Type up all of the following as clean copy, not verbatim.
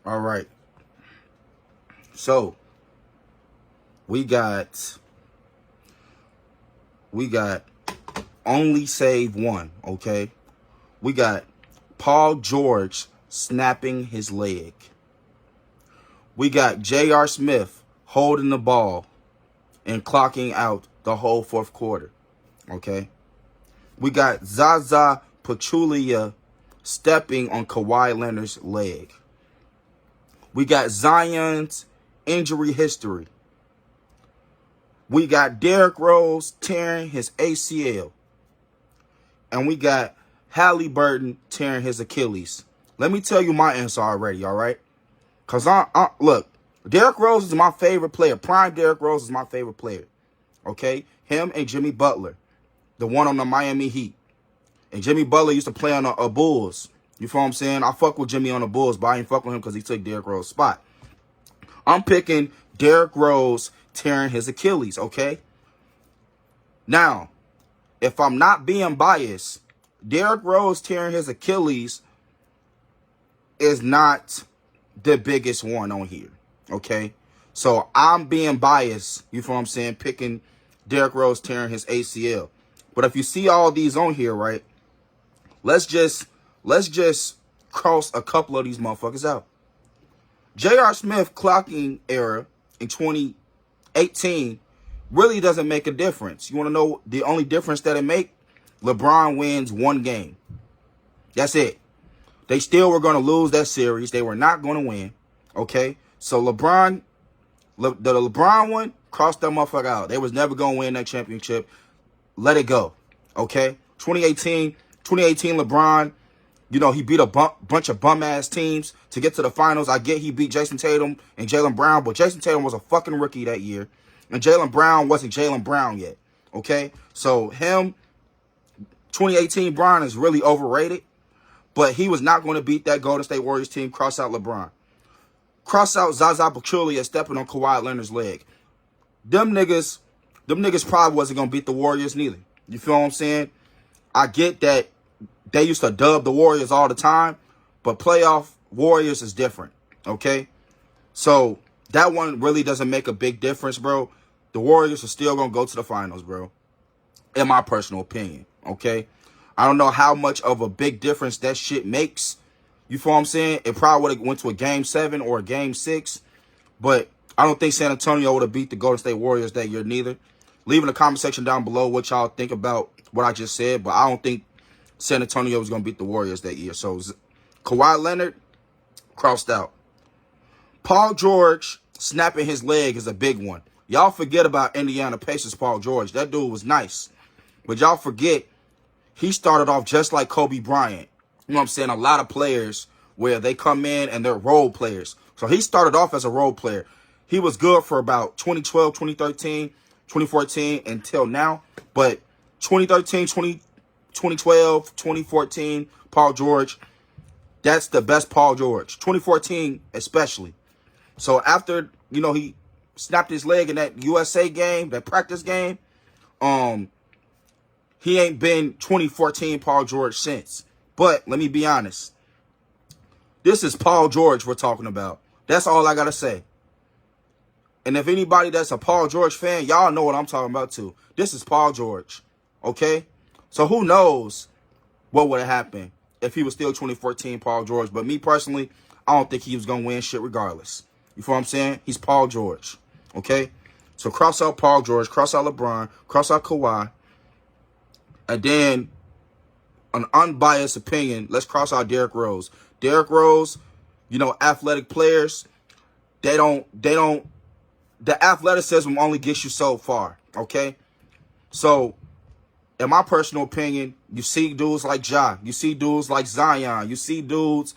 All right. So we got only save one, okay? We got Paul George snapping his leg. We got J.R. Smith holding the ball and clocking out the whole fourth quarter, okay? We got Zaza Pachulia stepping on Kawhi Leonard's leg. We got Zion's injury history. We got Derrick Rose tearing his ACL. And we got Halliburton tearing his Achilles. Let me tell you my answer already, all right? Because, look, Derrick Rose is my favorite player. Prime Derrick Rose is my favorite player, okay? Him and Jimmy Butler, the one on the Miami Heat. And Jimmy Butler used to play on the Bulls. You feel what I'm saying? I fuck with Jimmy on the Bulls, but I ain't fuck with him because he took Derrick Rose's spot. I'm picking Derrick Rose tearing his Achilles, okay? Now, if I'm not being biased, Derrick Rose tearing his Achilles is not the biggest one on here, okay? So I'm being biased, you feel what I'm saying, picking Derrick Rose tearing his ACL. But if you see all these on here, right, let's just cross a couple of these motherfuckers out. J.R. Smith clocking era in 2018 really doesn't make a difference. You want to know the only difference that it make? LeBron wins one game. That's it. They still were going to lose that series. They were not going to win. Okay? So the LeBron one, crossed that motherfucker out. They was never going to win that championship. Let it go. Okay? 2018 LeBron, you know, he beat a bunch of bum-ass teams to get to the finals. I get he beat Jason Tatum and Jaylen Brown, but Jason Tatum was a fucking rookie that year. And Jaylen Brown wasn't Jaylen Brown yet. Okay? So him, 2018 Brown is really overrated. But he was not going to beat that Golden State Warriors team. Cross out LeBron. Cross out Zaza Pachulia stepping on Kawhi Leonard's leg. Them niggas probably wasn't going to beat the Warriors neither. You feel what I'm saying? I get that they used to dub the Warriors all the time, but playoff Warriors is different, okay? So that one really doesn't make a big difference, bro. The Warriors are still going to go to the finals, bro, in my personal opinion, okay? I don't know how much of a big difference that shit makes. You feel what I'm saying? It probably would have went to a game 7 or a game 6, but I don't think San Antonio would have beat the Golden State Warriors that year neither. Leave in the comment section down below what y'all think about what I just said, but I don't think San Antonio was going to beat the Warriors that year. So Kawhi Leonard crossed out. Paul George snapping his leg is a big one. Y'all forget about Indiana Pacers Paul George. That dude was nice. But y'all forget he started off just like Kobe Bryant. You know what I'm saying? A lot of players where they come in and they're role players. So he started off as a role player. He was good for about 2012, 2013, 2014 until now. But 2013, 2012, 2014, Paul George, that's the best Paul George. 2014 especially. So after, you know, he snapped his leg in that USA game, that practice game, he ain't been 2014 Paul George since. But let me be honest. This is Paul George we're talking about. That's all I got to say. And if anybody that's a Paul George fan, y'all know what I'm talking about too. This is Paul George. Okay? So who knows what would have happened if he was still 2014 Paul George. But me personally, I don't think he was going to win shit regardless. You feel what I'm saying? He's Paul George. Okay? So cross out Paul George, cross out LeBron, cross out Kawhi. And then, an unbiased opinion, let's cross out Derrick Rose. Derrick Rose, you know, athletic players, the athleticism only gets you so far, okay? So, in my personal opinion, you see dudes like Ja, you see dudes like Zion, you see dudes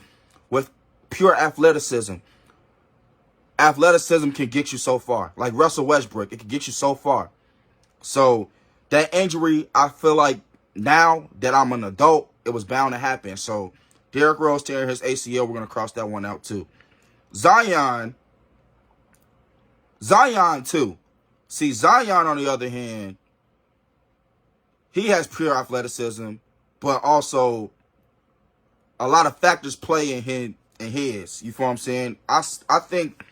with pure athleticism. Athleticism can get you so far. Like Russell Westbrook, it can get you so far. So, that injury, I feel like now that I'm an adult, it was bound to happen. So, Derrick Rose tearing his ACL, we're going to cross that one out too. Zion too. See, Zion, on the other hand, he has pure athleticism, but also a lot of factors play and his. You feel what I'm saying? I think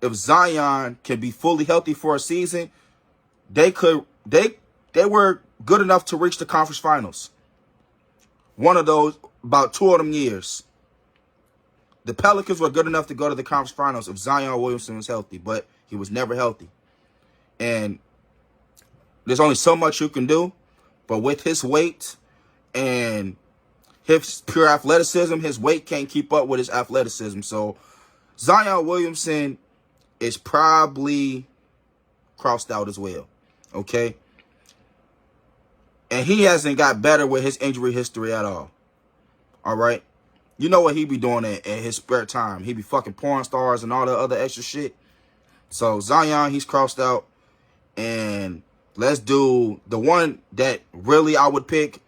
if Zion can be fully healthy for a season, they were good enough to reach the conference finals. One of those, about 2 of them years. The Pelicans were good enough to go to the conference finals if Zion Williamson was healthy, but he was never healthy. And there's only so much you can do, but with his weight and his pure athleticism, his weight can't keep up with his athleticism. So Zion Williamson is probably crossed out as well, okay? And he hasn't got better with his injury history at all, all right? You know what he be doing in his spare time. He be fucking porn stars and all the other extra shit. So Zion, he's crossed out. And let's do the one that really I would pick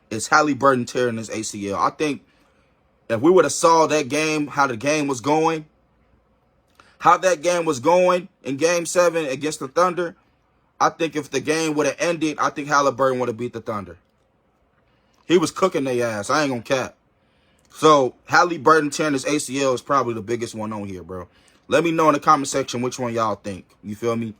is Halliburton tearing his ACL. I think if we would have saw that game, how the game was going, how that game was going in Game 7 against the Thunder, I think if the game would have ended, I think Halliburton would have beat the Thunder. He was cooking their ass. I ain't gonna cap. So Halliburton tearing his ACL is probably the biggest one on here, bro. Let me know in the comment section which one y'all think. You feel me?